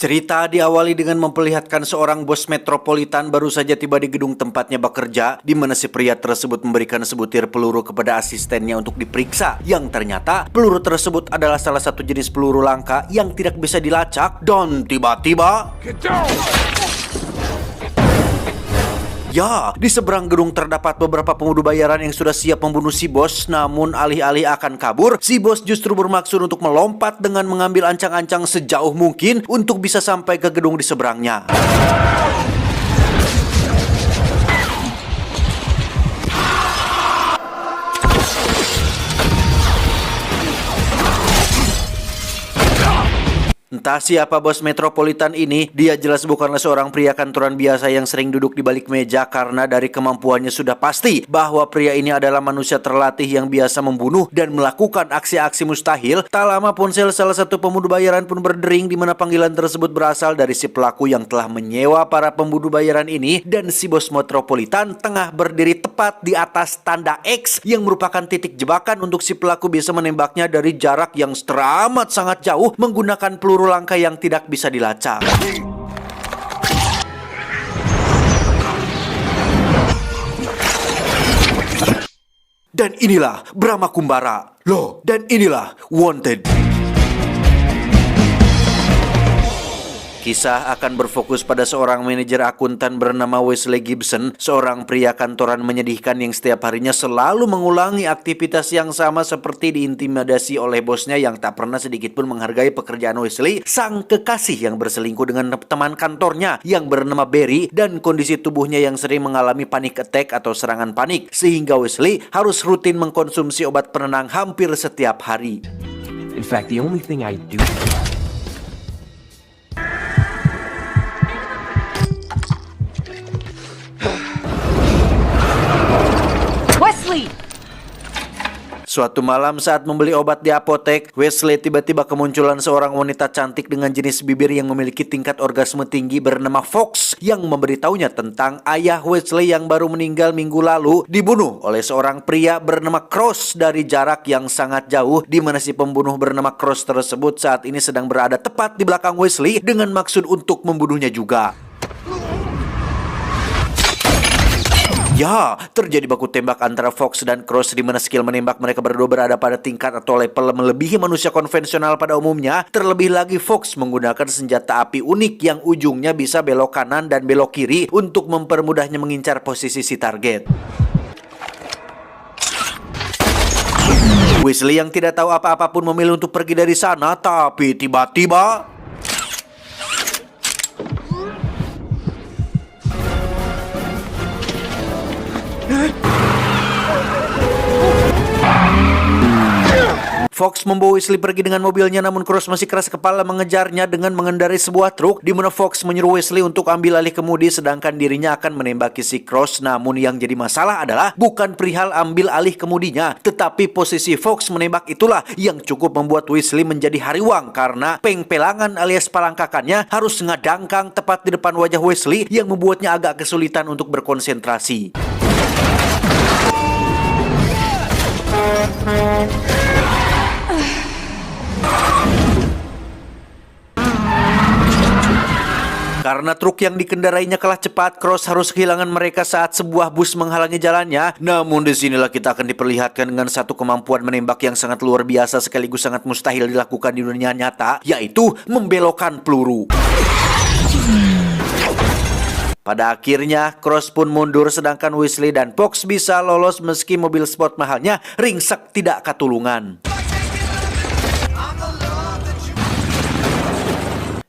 Cerita diawali dengan memperlihatkan seorang bos metropolitan baru saja tiba di gedung tempatnya bekerja, di mana si pria tersebut memberikan sebutir peluru kepada asistennya untuk diperiksa. Yang ternyata peluru tersebut adalah salah satu jenis peluru langka yang tidak bisa dilacak, dan tiba-tiba ya, di seberang gedung terdapat beberapa pemudu bayaran yang sudah siap membunuh si bos. Namun alih-alih akan kabur, si bos justru bermaksud untuk melompat dengan mengambil ancang-ancang sejauh mungkin untuk bisa sampai ke gedung di seberangnya. Entah siapa bos metropolitan ini, dia jelas bukanlah seorang pria kantoran biasa yang sering duduk di balik meja, karena dari kemampuannya sudah pasti bahwa pria ini adalah manusia terlatih yang biasa membunuh dan melakukan aksi-aksi mustahil. Tak lama ponsel salah satu pemudu bayaran pun berdering, di mana panggilan tersebut berasal dari si pelaku yang telah menyewa para pembunuh bayaran ini, dan si bos metropolitan tengah berdiri tepat di atas tanda X yang merupakan titik jebakan untuk si pelaku bisa menembaknya dari jarak yang teramat sangat jauh menggunakan peluru langka yang tidak bisa dilacak. Dan inilah Brahma Kumbara. Loh, dan inilah Wanted. Kisah akan berfokus pada seorang manajer akuntan bernama Wesley Gibson, seorang pria kantoran menyedihkan yang setiap harinya selalu mengulangi aktivitas yang sama seperti diintimidasi oleh bosnya yang tak pernah sedikit pun menghargai pekerjaan Wesley, sang kekasih yang berselingkuh dengan teman kantornya yang bernama Barry, dan kondisi tubuhnya yang sering mengalami panic attack atau serangan panik, sehingga Wesley harus rutin mengkonsumsi obat penenang hampir setiap hari. In fact, the only thing I do... Wesley! Suatu malam saat membeli obat di apotek, Wesley tiba-tiba kemunculan seorang wanita cantik dengan jenis bibir yang memiliki tingkat orgasme tinggi bernama Fox, yang memberitahunya tentang ayah Wesley yang baru meninggal minggu lalu dibunuh oleh seorang pria bernama Cross dari jarak yang sangat jauh, di mana si pembunuh bernama Cross tersebut saat ini sedang berada tepat di belakang Wesley dengan maksud untuk membunuhnya juga. Ya, terjadi baku tembak antara Fox dan Cross, di mana skill menembak mereka berdua berada pada tingkat atau level melebihi manusia konvensional pada umumnya. Terlebih lagi Fox menggunakan senjata api unik yang ujungnya bisa belok kanan dan belok kiri untuk mempermudahnya mengincar posisi si target. Wesley yang tidak tahu apa-apa pun memilih untuk pergi dari sana, tapi tiba-tiba Fox membawa Wesley pergi dengan mobilnya, namun Cross masih keras kepala mengejarnya dengan mengendarai sebuah truk, di mana Fox menyuruh Wesley untuk ambil alih kemudi sedangkan dirinya akan menembaki si Cross. Namun yang jadi masalah adalah bukan perihal ambil alih kemudinya, tetapi posisi Fox menembak itulah yang cukup membuat Wesley menjadi hariwang, karena pengpelangan alias palangkakannya harus ngadangkang tepat di depan wajah Wesley yang membuatnya agak kesulitan untuk berkonsentrasi. Karena truk yang dikendarainya kalah cepat, Cross harus kehilangan mereka saat sebuah bus menghalangi jalannya. Namun disinilah kita akan diperlihatkan dengan satu kemampuan menembak yang sangat luar biasa sekaligus sangat mustahil dilakukan di dunia nyata, yaitu membelokkan peluru. Pada akhirnya, Cross pun mundur sedangkan Wesley dan Fox bisa lolos meski mobil sport mahalnya ringsek tidak katulungan.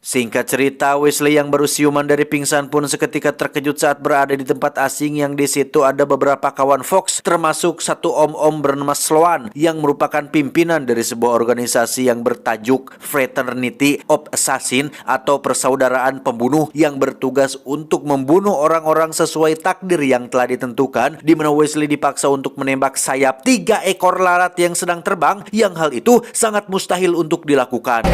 Singkat cerita, Wesley yang baru siuman dari pingsan pun seketika terkejut saat berada di tempat asing yang di situ ada beberapa kawan Fox, termasuk satu om-om bernama Sloan yang merupakan pimpinan dari sebuah organisasi yang bertajuk Fraternity of Assassin atau persaudaraan pembunuh yang bertugas untuk membunuh orang-orang sesuai takdir yang telah ditentukan, di mana Wesley dipaksa untuk menembak sayap 3 ekor lalat yang sedang terbang, yang hal itu sangat mustahil untuk dilakukan.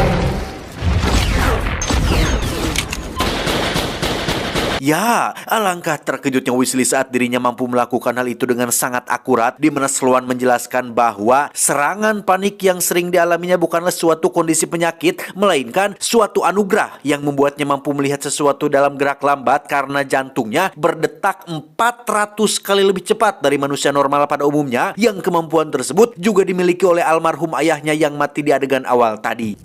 Ya, alangkah terkejutnya Weasley saat dirinya mampu melakukan hal itu dengan sangat akurat, di mana Sloan menjelaskan bahwa serangan panik yang sering dialaminya bukanlah suatu kondisi penyakit, melainkan suatu anugerah yang membuatnya mampu melihat sesuatu dalam gerak lambat karena jantungnya berdetak 400 kali lebih cepat dari manusia normal pada umumnya, yang kemampuan tersebut juga dimiliki oleh almarhum ayahnya yang mati di adegan awal tadi.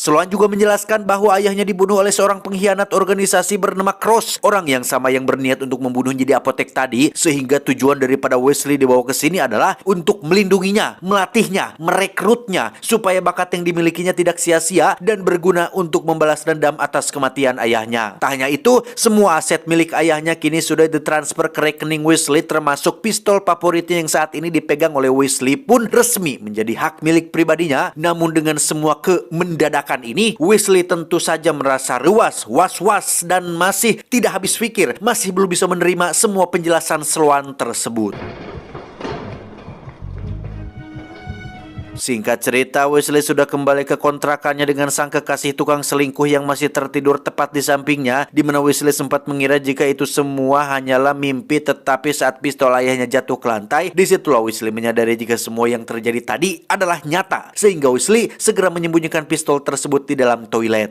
Sloan juga menjelaskan bahwa ayahnya dibunuh oleh seorang pengkhianat organisasi bernama Cross, orang yang sama yang berniat untuk membunuhnya di apotek tadi, sehingga tujuan daripada Weasley dibawa ke sini adalah untuk melindunginya, melatihnya, merekrutnya, supaya bakat yang dimilikinya tidak sia-sia dan berguna untuk membalas dendam atas kematian ayahnya. Tak hanya itu, semua aset milik ayahnya kini sudah ditransfer ke rekening Weasley, termasuk pistol favoritnya yang saat ini dipegang oleh Weasley pun resmi menjadi hak milik pribadinya. Namun dengan semua kemendadakan ini, Weasley tentu saja merasa ruas, was-was, dan masih tidak habis pikir, masih belum bisa menerima semua penjelasan Sloan tersebut. Singkat cerita, Weasley sudah kembali ke kontrakannya dengan sang kekasih tukang selingkuh yang masih tertidur tepat di sampingnya, di mana Weasley sempat mengira jika itu semua hanyalah mimpi, tetapi saat pistol ayahnya jatuh ke lantai, disitulah Weasley menyadari jika semua yang terjadi tadi adalah nyata, sehingga Weasley segera menyembunyikan pistol tersebut di dalam toilet.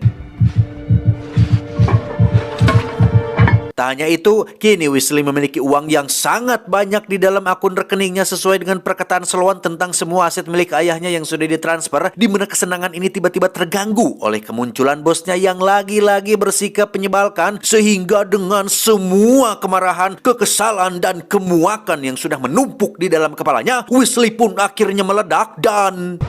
Tak hanya itu, kini Weasley memiliki uang yang sangat banyak di dalam akun rekeningnya sesuai dengan perkataan Sloan tentang semua aset milik ayahnya yang sudah ditransfer, di mana kesenangan ini tiba-tiba terganggu oleh kemunculan bosnya yang lagi-lagi bersikap menyebalkan, sehingga dengan semua kemarahan, kekesalan, dan kemuakan yang sudah menumpuk di dalam kepalanya, Weasley pun akhirnya meledak dan...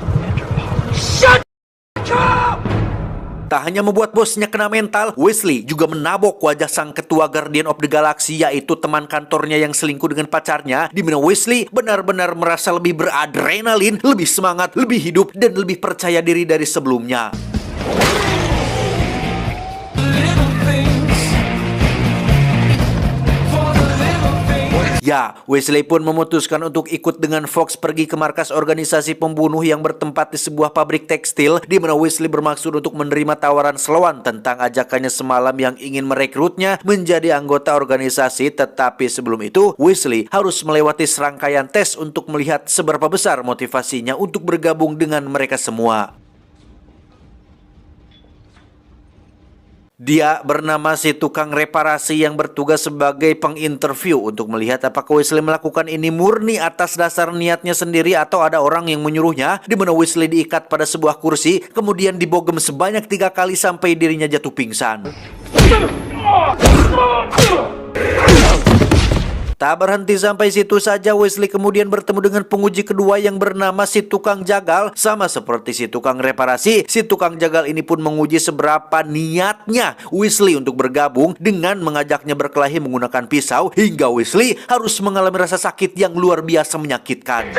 Tak hanya membuat bosnya kena mental, Weasley juga menabok wajah sang ketua Guardian of the Galaxy, yaitu teman kantornya yang selingkuh dengan pacarnya, di mana Weasley benar-benar merasa lebih beradrenalin, lebih semangat, lebih hidup, dan lebih percaya diri dari sebelumnya. Ya, Weasley pun memutuskan untuk ikut dengan Fox pergi ke markas organisasi pembunuh yang bertempat di sebuah pabrik tekstil, di mana Weasley bermaksud untuk menerima tawaran Sloan tentang ajakannya semalam yang ingin merekrutnya menjadi anggota organisasi. Tetapi sebelum itu, Weasley harus melewati serangkaian tes untuk melihat seberapa besar motivasinya untuk bergabung dengan mereka semua. Dia bernama si tukang reparasi yang bertugas sebagai penginterview untuk melihat apakah Weasley melakukan ini murni atas dasar niatnya sendiri atau ada orang yang menyuruhnya, di mana Weasley diikat pada sebuah kursi, kemudian dibogem sebanyak 3 kali sampai dirinya jatuh pingsan. Tak berhenti sampai situ saja, Weasley kemudian bertemu dengan penguji kedua yang bernama si tukang jagal. Sama seperti si tukang reparasi, si tukang jagal ini pun menguji seberapa niatnya Weasley untuk bergabung dengan mengajaknya berkelahi menggunakan pisau, hingga Weasley harus mengalami rasa sakit yang luar biasa menyakitkan.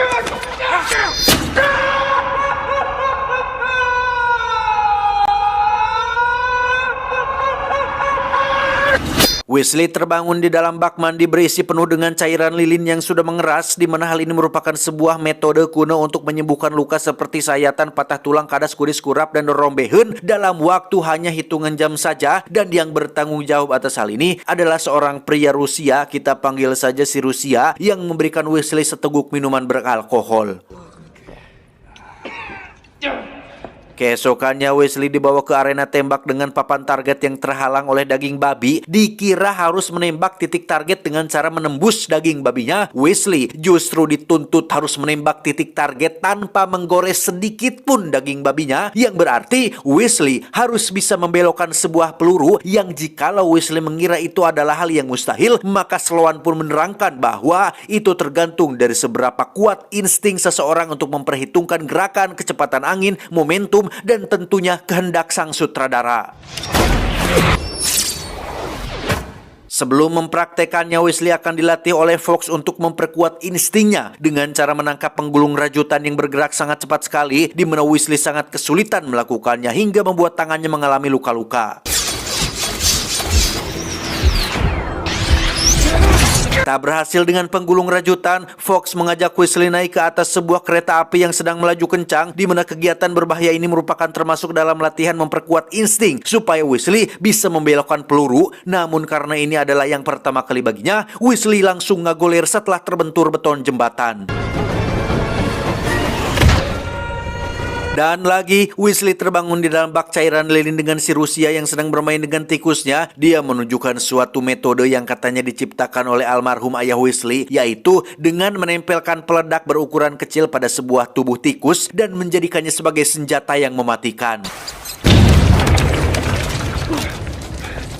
Weasley terbangun di dalam bak mandi berisi penuh dengan cairan lilin yang sudah mengeras, di mana hal ini merupakan sebuah metode kuno untuk menyembuhkan luka seperti sayatan, patah tulang, kadas, kuris, kurap, dan rombeheun dalam waktu hanya hitungan jam saja. Dan yang bertanggung jawab atas hal ini adalah seorang pria Rusia, kita panggil saja si Rusia, yang memberikan Weasley seteguk minuman beralkohol. Keesokannya Weasley dibawa ke arena tembak dengan papan target yang terhalang oleh daging babi. Dikira harus menembak titik target dengan cara menembus daging babinya, Weasley justru dituntut harus menembak titik target tanpa menggores sedikit pun daging babinya, yang berarti Weasley harus bisa membelokkan sebuah peluru yang jikalau Weasley mengira itu adalah hal yang mustahil, maka Sloan pun menerangkan bahwa itu tergantung dari seberapa kuat insting seseorang untuk memperhitungkan gerakan, kecepatan angin, momentum, dan tentunya kehendak sang sutradara. Sebelum mempraktekannya, Weasley akan dilatih oleh Fox untuk memperkuat instingnya dengan cara menangkap penggulung rajutan yang bergerak sangat cepat sekali, di mana Weasley sangat kesulitan melakukannya hingga membuat tangannya mengalami luka-luka. Tak berhasil dengan penggulung rajutan, Fox mengajak Wesley naik ke atas sebuah kereta api yang sedang melaju kencang, di mana kegiatan berbahaya ini merupakan termasuk dalam latihan memperkuat insting supaya Wesley bisa membelokkan peluru. Namun karena ini adalah yang pertama kali baginya, Wesley langsung ngagolir setelah terbentur beton jembatan. Dan lagi, Wesley terbangun di dalam bak cairan lilin dengan si Rusia yang sedang bermain dengan tikusnya. Dia menunjukkan suatu metode yang katanya diciptakan oleh almarhum ayah Wesley, yaitu dengan menempelkan peledak berukuran kecil pada sebuah tubuh tikus dan menjadikannya sebagai senjata yang mematikan.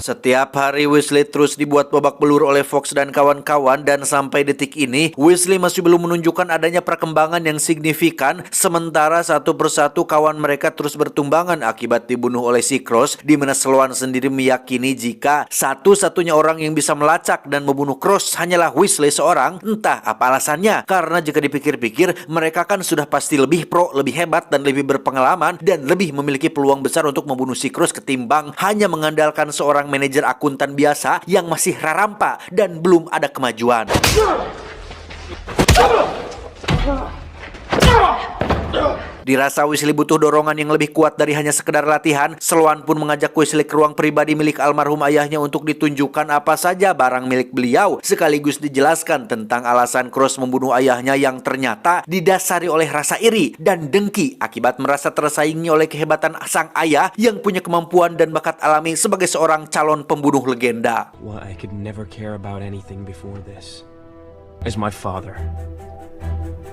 Setiap hari Wesley terus dibuat babak belur oleh Fox dan kawan-kawan, dan sampai detik ini Wesley masih belum menunjukkan adanya perkembangan yang signifikan, sementara satu persatu kawan mereka terus bertumbangan akibat dibunuh oleh si Cross, di mana Sloan sendiri meyakini jika satu-satunya orang yang bisa melacak dan membunuh Cross hanyalah Wesley seorang. Entah apa alasannya, karena jika dipikir-pikir mereka kan sudah pasti lebih pro, lebih hebat, dan lebih berpengalaman, dan lebih memiliki peluang besar untuk membunuh si Cross ketimbang hanya mengandalkan seorang manajer akuntan biasa yang masih rarampa dan belum ada kemajuan. Dirasa Wesley butuh dorongan yang lebih kuat dari hanya sekedar latihan, Sloan pun mengajak Wesley ke ruang pribadi milik almarhum ayahnya untuk ditunjukkan apa saja barang milik beliau, sekaligus dijelaskan tentang alasan Cross membunuh ayahnya yang ternyata didasari oleh rasa iri dan dengki akibat merasa tersaingi oleh kehebatan sang ayah yang punya kemampuan dan bakat alami sebagai seorang calon pembunuh legenda. What I could never care about anything before this is my father.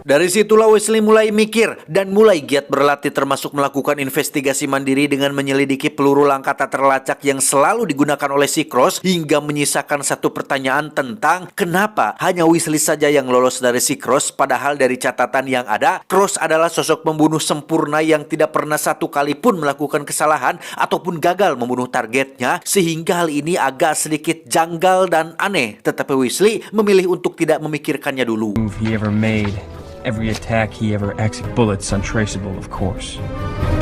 Dari situlah Wesley mulai mikir dan mulai giat berlatih, termasuk melakukan investigasi mandiri dengan menyelidiki peluru langka tak terlacak yang selalu digunakan oleh si Cross, hingga menyisakan satu pertanyaan tentang kenapa hanya Wesley saja yang lolos dari si Cross, padahal dari catatan yang ada, Cross adalah sosok pembunuh sempurna yang tidak pernah satu kali pun melakukan kesalahan ataupun gagal membunuh targetnya, sehingga hal ini agak sedikit janggal dan aneh, tetapi Wesley memilih untuk tidak memikirkannya dulu. Move he ever made. Every attack he ever executed, bullets untraceable, of course.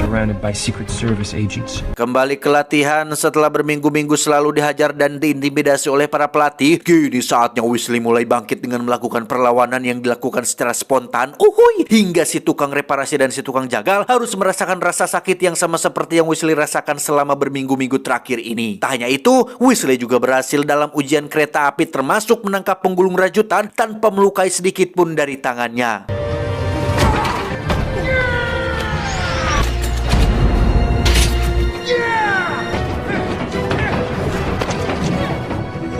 Surrounded by Secret Service agents. Kembali ke latihan setelah berminggu-minggu selalu dihajar dan diintimidasi oleh para pelatih. Kini saatnya Wesley mulai bangkit dengan melakukan perlawanan yang dilakukan secara spontan. Hingga si tukang reparasi dan si tukang jagal harus merasakan rasa sakit yang sama seperti yang Wesley rasakan selama berminggu-minggu terakhir ini. Tak hanya itu, Wesley juga berhasil dalam ujian kereta api, termasuk menangkap penggulung rajutan tanpa melukai sedikit pun dari tangannya.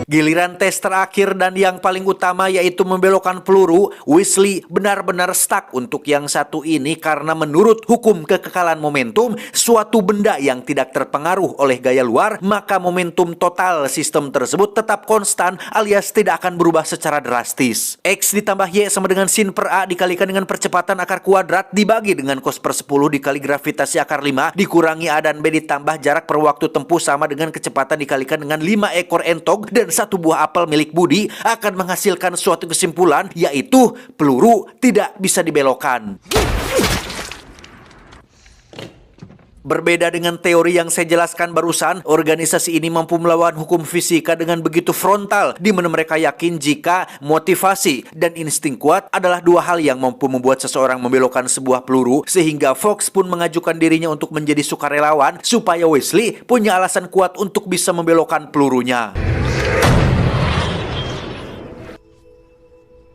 Giliran tes terakhir dan yang paling utama, yaitu membelokkan peluru, Wesley benar-benar stuck untuk yang satu ini karena menurut hukum kekekalan momentum, suatu benda yang tidak terpengaruh oleh gaya luar, maka momentum total sistem tersebut tetap konstan alias tidak akan berubah secara drastis. X ditambah Y sama dengan sin per A dikalikan dengan percepatan akar kuadrat dibagi dengan cos per 10 dikali gravitasi akar 5 dikurangi A dan B ditambah jarak per waktu tempuh sama dengan kecepatan dikalikan dengan 5 ekor entog dan satu buah apel milik Budi akan menghasilkan suatu kesimpulan, yaitu peluru tidak bisa dibelokkan. Berbeda dengan teori yang saya jelaskan barusan, organisasi ini mampu melawan hukum fisika dengan begitu frontal, di mana mereka yakin jika motivasi dan insting kuat adalah dua hal yang mampu membuat seseorang membelokkan sebuah peluru, sehingga Fox pun mengajukan dirinya untuk menjadi sukarelawan supaya Wesley punya alasan kuat untuk bisa membelokkan pelurunya.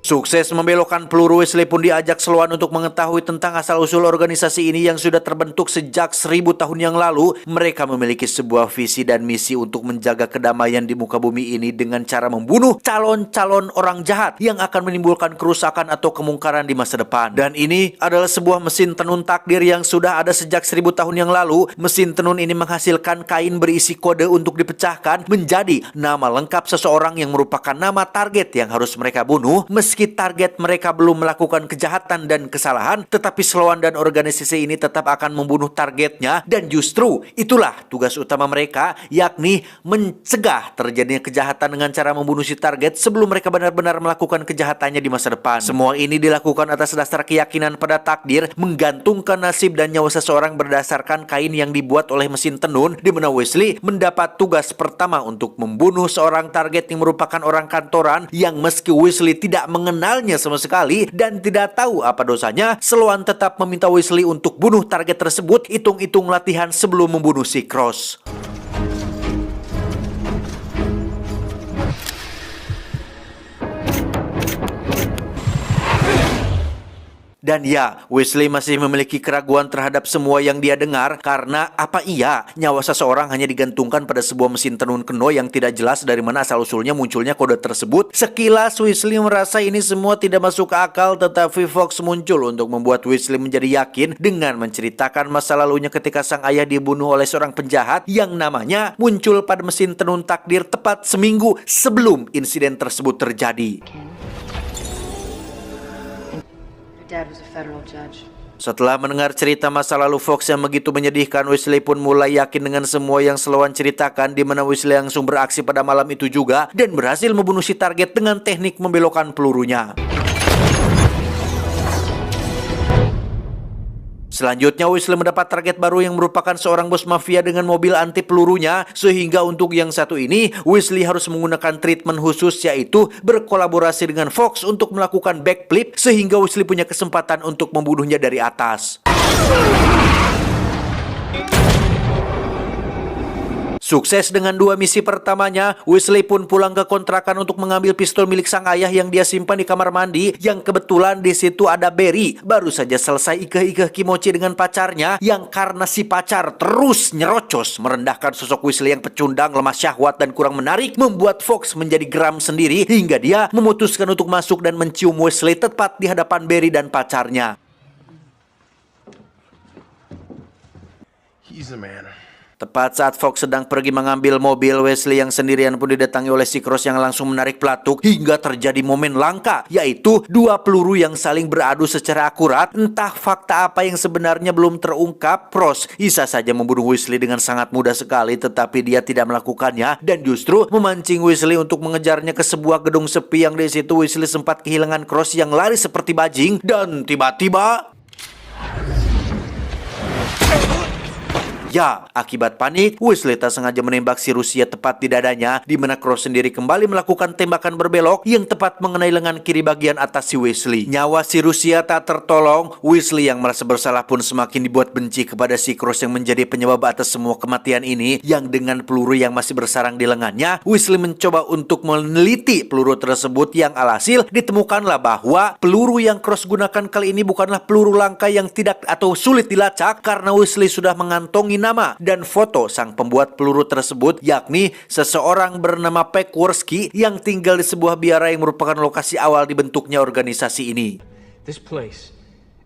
Sukses membelokkan peluru, Wesley pun diajak Sloan untuk mengetahui tentang asal-usul organisasi ini yang sudah terbentuk sejak 1000 tahun yang lalu. Mereka memiliki sebuah visi dan misi untuk menjaga kedamaian di muka bumi ini dengan cara membunuh calon-calon orang jahat yang akan menimbulkan kerusakan atau kemungkaran di masa depan. Dan ini adalah sebuah mesin tenun takdir yang sudah ada sejak 1000 tahun yang lalu. Mesin tenun ini menghasilkan kain berisi kode untuk dipecahkan menjadi nama lengkap seseorang yang merupakan nama target yang harus mereka bunuh. Mesin meski target mereka belum melakukan kejahatan dan kesalahan, tetapi Sloan dan organisasi ini tetap akan membunuh targetnya, dan justru itulah tugas utama mereka, yakni mencegah terjadinya kejahatan dengan cara membunuh si target sebelum mereka benar-benar melakukan kejahatannya di masa depan. Semua ini dilakukan atas dasar keyakinan pada takdir, menggantungkan nasib dan nyawa seseorang berdasarkan kain yang dibuat oleh mesin tenun, di mana Wesley mendapat tugas pertama untuk membunuh seorang target yang merupakan orang kantoran yang meski Wesley tidak mengenalnya sama sekali dan tidak tahu apa dosanya, Sloan tetap meminta Wesley untuk bunuh target tersebut, hitung-hitung latihan sebelum membunuh si Cross. Dan ya, Wesley masih memiliki keraguan terhadap semua yang dia dengar karena apa iya nyawa seseorang hanya digantungkan pada sebuah mesin tenun keno yang tidak jelas dari mana asal-usulnya munculnya kode tersebut. Sekilas Wesley merasa ini semua tidak masuk akal, tetapi Fox muncul untuk membuat Wesley menjadi yakin dengan menceritakan masa lalunya ketika sang ayah dibunuh oleh seorang penjahat yang namanya muncul pada mesin tenun takdir tepat seminggu sebelum insiden tersebut terjadi. Dad was a federal judge. Setelah mendengar cerita masa lalu Fox yang begitu menyedihkan, Wesley pun mulai yakin dengan semua yang Sloan ceritakan, di mana Wesley langsung beraksi pada malam itu juga dan berhasil membunuh si target dengan teknik membelokkan pelurunya. Selanjutnya Wesley mendapat target baru yang merupakan seorang bos mafia dengan mobil anti pelurunya, sehingga untuk yang satu ini Wesley harus menggunakan treatment khusus, yaitu berkolaborasi dengan Fox untuk melakukan backflip sehingga Wesley punya kesempatan untuk membunuhnya dari atas. Sukses dengan 2 misi pertamanya, Wesley pun pulang ke kontrakan untuk mengambil pistol milik sang ayah yang dia simpan di kamar mandi, yang kebetulan di situ ada Barry, baru saja selesai ikeh-ikeh kimochi dengan pacarnya, yang karena si pacar terus nyerocos merendahkan sosok Wesley yang pecundang, lemah syahwat dan kurang menarik, membuat Fox menjadi geram sendiri hingga dia memutuskan untuk masuk dan mencium Wesley tepat di hadapan Barry dan pacarnya. He's a man. Tepat saat Fox sedang pergi mengambil mobil, Wesley yang sendirian pun didatangi oleh si Cross yang langsung menarik pelatuk hingga terjadi momen langka, yaitu 2 peluru yang saling beradu secara akurat. Entah fakta apa yang sebenarnya belum terungkap, Cross bisa saja membunuh Wesley dengan sangat mudah sekali, tetapi dia tidak melakukannya dan justru memancing Wesley untuk mengejarnya ke sebuah gedung sepi yang di situ Wesley sempat kehilangan Cross yang lari seperti bajing dan tiba-tiba ya, akibat panik, Wesley tak sengaja menembak si Rusia tepat di dadanya, di mana Cross sendiri kembali melakukan tembakan berbelok yang tepat mengenai lengan kiri bagian atas si Wesley. Nyawa si Rusia tak tertolong, Wesley yang merasa bersalah pun semakin dibuat benci kepada si Cross yang menjadi penyebab atas semua kematian ini, yang dengan peluru yang masih bersarang di lengannya, Wesley mencoba untuk meneliti peluru tersebut, yang alhasil ditemukanlah bahwa peluru yang Cross gunakan kali ini bukanlah peluru langka yang tidak atau sulit dilacak, karena Wesley sudah mengantongi nama dan foto sang pembuat peluru tersebut, yakni seseorang bernama Peckworski yang tinggal di sebuah biara yang merupakan lokasi awal dibentuknya organisasi ini. This place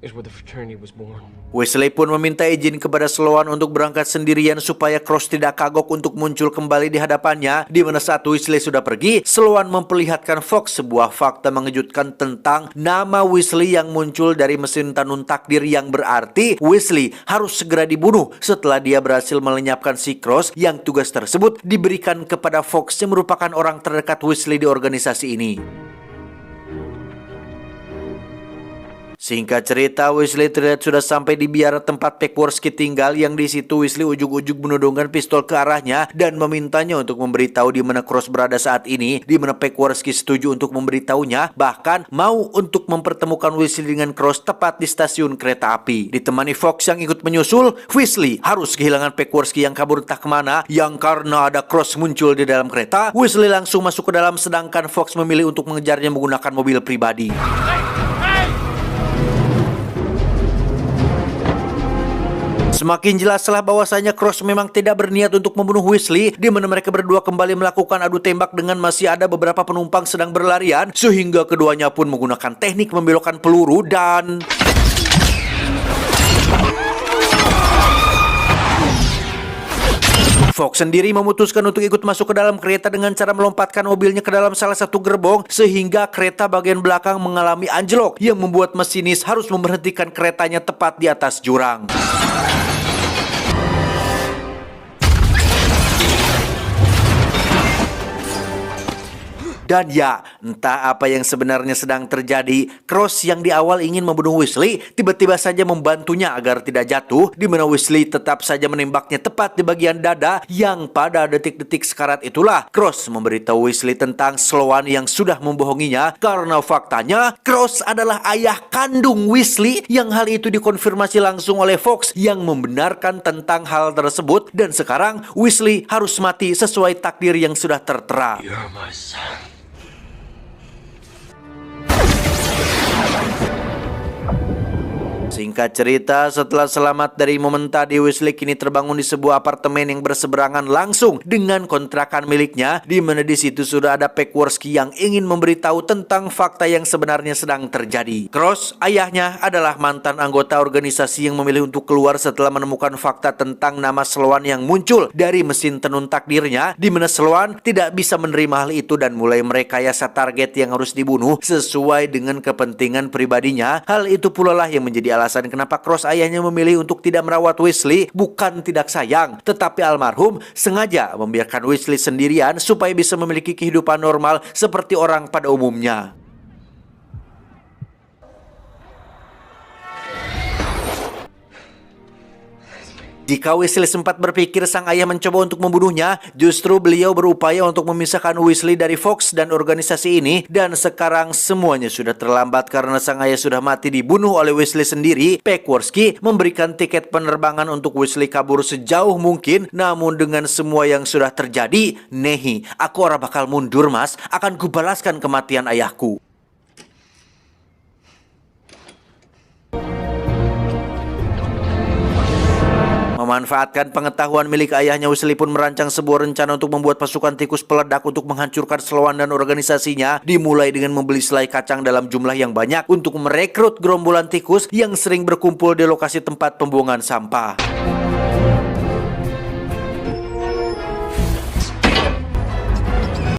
is where the fraternity was born. Wesley pun meminta izin kepada Sloan untuk berangkat sendirian supaya Cross tidak kagok untuk muncul kembali di hadapannya, di mana saat Wesley sudah pergi, Sloan memperlihatkan Fox sebuah fakta mengejutkan tentang nama Wesley yang muncul dari mesin tenun takdir, yang berarti Wesley harus segera dibunuh setelah dia berhasil melenyapkan si Cross, yang tugas tersebut diberikan kepada Fox yang merupakan orang terdekat Wesley di organisasi ini. Singkat cerita, Wesley terlihat sudah sampai di biara tempat Peckworski tinggal, yang di situ Wesley ujug-ujug menodongkan pistol ke arahnya dan memintanya untuk memberitahu di mana Cross berada saat ini, di mana Peckworski setuju untuk memberitahunya, bahkan mau untuk mempertemukan Wesley dengan Cross tepat di stasiun kereta api. Ditemani Fox yang ikut menyusul, Wesley harus kehilangan Peckworski yang kabur entah kemana, yang karena ada Cross muncul di dalam kereta, Wesley langsung masuk ke dalam sedangkan Fox memilih untuk mengejarnya menggunakan mobil pribadi. Semakin jelaslah bahwasanya Cross memang tidak berniat untuk membunuh Wesley, di mana mereka berdua kembali melakukan adu tembak dengan masih ada beberapa penumpang sedang berlarian, sehingga keduanya pun menggunakan teknik membelokkan peluru dan Fox sendiri memutuskan untuk ikut masuk ke dalam kereta dengan cara melompatkan mobilnya ke dalam salah satu gerbong sehingga kereta bagian belakang mengalami anjlok yang membuat masinis harus memberhentikan keretanya tepat di atas jurang. Dan ya, entah apa yang sebenarnya sedang terjadi, Cross yang di awal ingin membunuh Weasley tiba-tiba saja membantunya agar tidak jatuh, di mana Weasley tetap saja menembaknya tepat di bagian dada yang pada detik-detik sekarat itulah Cross memberitahu Weasley tentang Sloan yang sudah membohonginya karena faktanya Cross adalah ayah kandung Weasley yang hal itu dikonfirmasi langsung oleh Fox yang membenarkan tentang hal tersebut dan sekarang Weasley harus mati sesuai takdir yang sudah tertera. You're my son. Singkat cerita, setelah selamat dari momen tadi, Weasley kini terbangun di sebuah apartemen yang berseberangan langsung dengan kontrakan miliknya, di mana di situ sudah ada Peckworski yang ingin memberitahu tentang fakta yang sebenarnya sedang terjadi. Cross, ayahnya, adalah mantan anggota organisasi yang memilih untuk keluar setelah menemukan fakta tentang nama Sloan yang muncul dari mesin tenun takdirnya, di mana Sloan tidak bisa menerima hal itu dan mulai merekayasa target yang harus dibunuh sesuai dengan kepentingan pribadinya. Hal itu pula lah yang menjadi alasan kenapa Cross ayahnya memilih untuk tidak merawat Weasley, bukan tidak sayang, tetapi almarhum sengaja membiarkan Weasley sendirian supaya bisa memiliki kehidupan normal seperti orang pada umumnya. Jika Weasley sempat berpikir sang ayah mencoba untuk membunuhnya, justru beliau berupaya untuk memisahkan Weasley dari Fox dan organisasi ini, dan sekarang semuanya sudah terlambat karena sang ayah sudah mati dibunuh oleh Weasley sendiri. Peckworski memberikan tiket penerbangan untuk Weasley kabur sejauh mungkin, namun dengan semua yang sudah terjadi, nehi, aku ora bakal mundur mas, akan kubalaskan kematian ayahku. Memanfaatkan pengetahuan milik ayahnya, Weasley pun merancang sebuah rencana untuk membuat pasukan tikus peledak untuk menghancurkan Sloan dan organisasinya, dimulai dengan membeli selai kacang dalam jumlah yang banyak untuk merekrut gerombolan tikus yang sering berkumpul di lokasi tempat pembuangan sampah.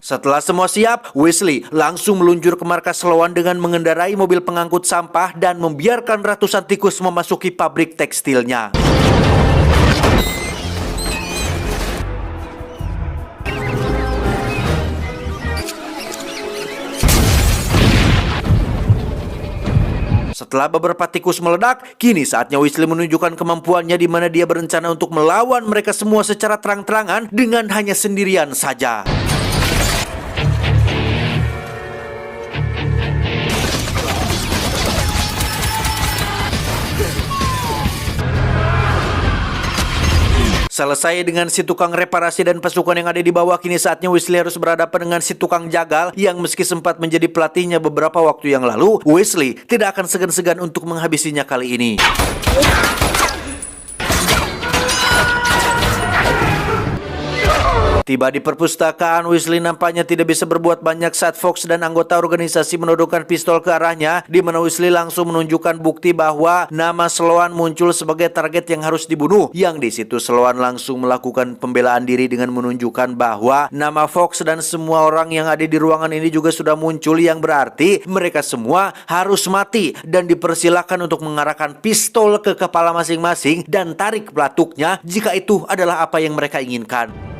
Setelah semua siap, Weasley langsung meluncur ke markas Sloan dengan mengendarai mobil pengangkut sampah dan membiarkan ratusan tikus memasuki pabrik tekstilnya. Setelah beberapa tikus meledak, kini saatnya Weasley menunjukkan kemampuannya di mana dia berencana untuk melawan mereka semua secara terang-terangan dengan hanya sendirian saja. Selesai dengan si tukang reparasi dan pasukan yang ada di bawah, kini saatnya Weasley harus berhadapan dengan si tukang jagal yang meski sempat menjadi pelatihnya beberapa waktu yang lalu, Weasley tidak akan segan-segan untuk menghabisinya kali ini. Tiba di perpustakaan, Weasley nampaknya tidak bisa berbuat banyak saat Fox dan anggota organisasi menodongkan pistol ke arahnya, di mana Weasley langsung menunjukkan bukti bahwa nama Sloan muncul sebagai target yang harus dibunuh. Yang di situ Sloan langsung melakukan pembelaan diri dengan menunjukkan bahwa nama Fox dan semua orang yang ada di ruangan ini juga sudah muncul, yang berarti mereka semua harus mati dan dipersilakan untuk mengarahkan pistol ke kepala masing-masing dan tarik pelatuknya jika itu adalah apa yang mereka inginkan.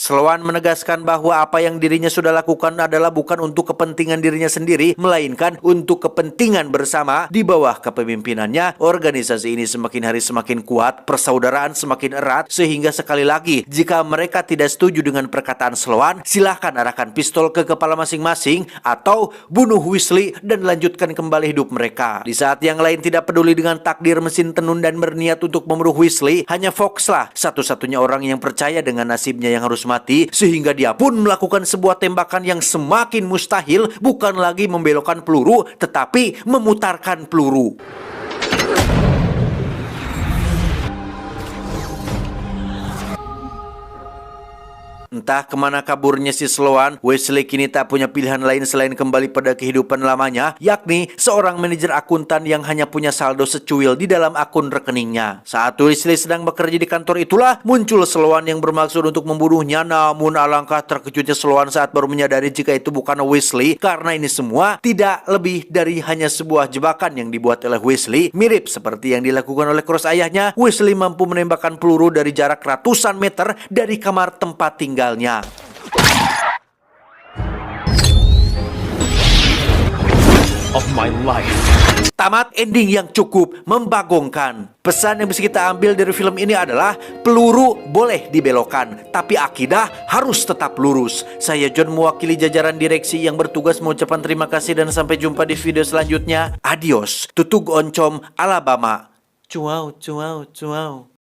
Sloan menegaskan bahwa apa yang dirinya sudah lakukan adalah bukan untuk kepentingan dirinya sendiri, melainkan untuk kepentingan bersama. Di bawah kepemimpinannya, organisasi ini semakin hari semakin kuat, persaudaraan semakin erat, sehingga sekali lagi, jika mereka tidak setuju dengan perkataan Sloan, silahkan arahkan pistol ke kepala masing-masing, atau bunuh Weasley dan lanjutkan kembali hidup mereka. Di saat yang lain tidak peduli dengan takdir mesin tenun dan berniat untuk membunuh Weasley, hanya Fox lah satu-satunya orang yang percaya dengan nasibnya yang harus mati, sehingga dia pun melakukan sebuah tembakan yang semakin mustahil, bukan lagi membelokkan peluru, tetapi memutarkan peluru. Entah kemana kaburnya si Sloan, Wesley kini tak punya pilihan lain selain kembali pada kehidupan lamanya, yakni seorang manajer akuntan yang hanya punya saldo secuil di dalam akun rekeningnya. Saat Wesley sedang bekerja di kantor itulah muncul Sloan yang bermaksud untuk membunuhnya, namun alangkah terkejutnya Sloan saat baru menyadari jika itu bukan Wesley, karena ini semua tidak lebih dari hanya sebuah jebakan yang dibuat oleh Wesley. Mirip seperti yang dilakukan oleh Cross ayahnya, Wesley mampu menembakkan peluru dari jarak ratusan meter dari kamar tempat tinggalnya. Of my life. Tamat ending yang cukup membagongkan. Pesan yang bisa kita ambil dari film ini adalah peluru boleh dibelokkan, tapi akidah harus tetap lurus. Saya John mewakili jajaran direksi yang bertugas mengucapkan terima kasih dan sampai jumpa di video selanjutnya. Adios, tutug oncom Alabama. Cuau, cuau, cuau.